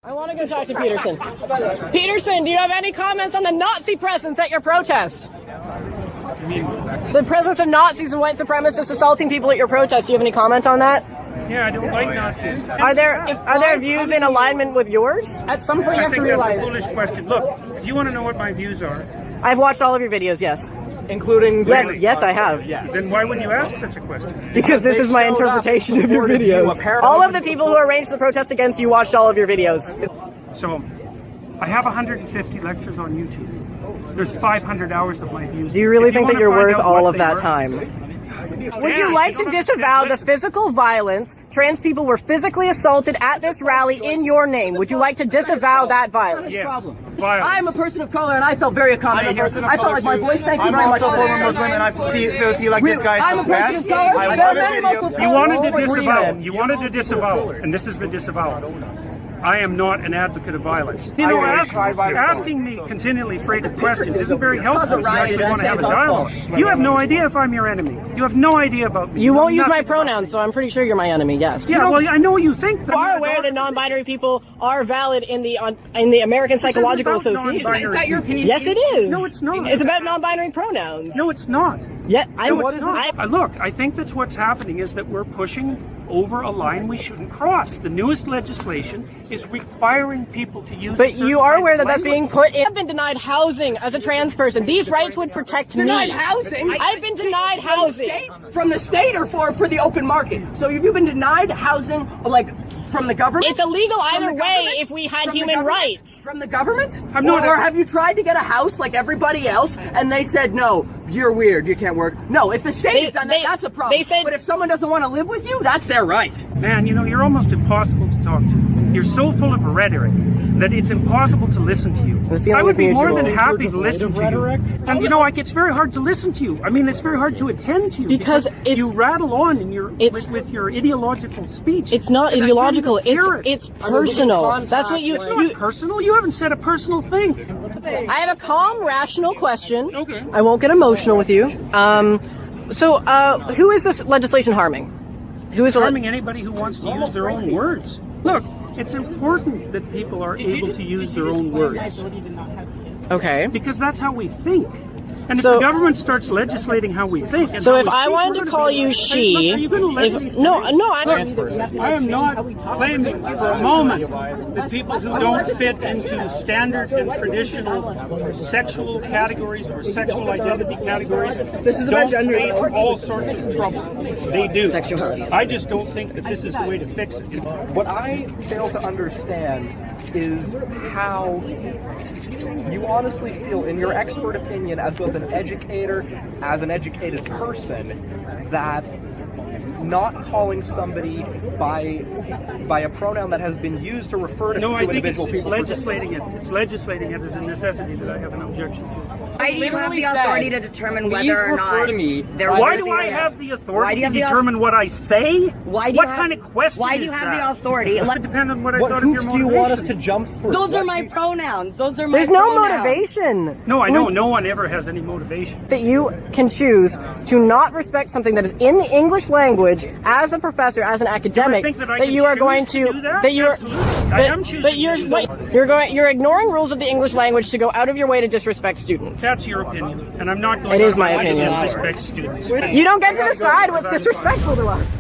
I want to go talk to Peterson. Peterson, do you have any comments on the Nazi presence at your protest? The presence of Nazis and white supremacists assaulting people at your protest. Do you have any comment on that? Yeah, I don't like Nazis. Are there views in alignment with yours? At some point you have to realize. That's a foolish question. Look, if you want to know what my views are... I've watched all of your videos, yes. Including... Yes, I have. Yeah. Then why would you ask such a question? Because this is my interpretation of your videos. All of the people who arranged the protest against you watched all of your videos. So, I have 150 lectures on YouTube. There's 500 hours of my views. Do you really think that you're worth all of that time? Would you like to disavow the physical violence? Trans people were physically assaulted at this rally in your name. Would you like to disavow that violence? Yes. I'm a person of color and I felt very accommodated. I felt like my voice. Thank you very much. I'm also a former Muslim and I feel like this guy's I'm a person of color. There are many Muslims. You wanted to disavow, and this is the disavowal. I am not an advocate of violence. You know, asking me continually freighted questions isn't very helpful if you actually want to have a dialogue. You have no idea if I'm your enemy. You have no idea about me. You won't use my pronouns, so I'm pretty sure you're my enemy, yes. Yeah, well, I know you think that. You are aware that non-binary people are valid in the American Psychological Association. Is that your opinion? Yes, it is. No, it's not. It's about non-binary pronouns. No, it's not. Yeah, Look, I think that's what's happening is that we're pushing over a line we shouldn't cross. The newest legislation is requiring people to use. But you are aware that that's being put in. I've been denied housing as a trans person. These rights would protect me. Denied housing? I've been denied housing. From the state or for the open market? So have you been denied housing, like, from the government? It's illegal either way if we had human rights. From the government? Or have you tried to get a house like everybody else and they said, no, you're weird, you can't work? No, if the state has done that, that's a problem. But if someone doesn't want to live with you, that's their right. Man, you know, you're almost impossible to talk to. You're so full of rhetoric that it's impossible to listen to you. I would be more than happy to listen to you. And you know, like, it's very hard to listen to you. I mean, it's very hard to attend to you because you rattle on in with your ideological speech. It's not ideological. It's personal. That's what It's not personal. You haven't said a personal thing. I have a calm, rational question. Okay. I won't get emotional with you. Who is this legislation harming? Who is harming anybody who wants to use their own words? Look, it's important that people are able to use their own words. Okay. Because that's how we think. And if the government starts legislating how we think... So if I wanted to call you she... Are you going to let me No, I am not claiming for a moment that people who don't fit into standard and traditional sexual categories or sexual identity categories don't face all sorts of trouble. They do. I just don't think that this is the way to fix it. What I fail to understand is how you honestly feel, in your expert opinion, as both an educator, as an educated person, that not calling somebody by a pronoun that has been used to refer to individual people. It's legislating it as a necessity that I have an objection to. Why do you have the authority to determine whether or not Why do I have the authority to determine what I say? What kind of question is that? Why do you have the authority? It depends on what I thought of your hoops motivation. do you want us to jump through? Those are my pronouns. There's no motivation. No, I know no one ever has any motivation. That you can choose to not respect something that is in the English language as a professor, as an academic, you're ignoring rules of the English language to go out of your way to disrespect students. That's your opinion, and I'm not going to disrespect students. You don't get to decide what's disrespectful to us.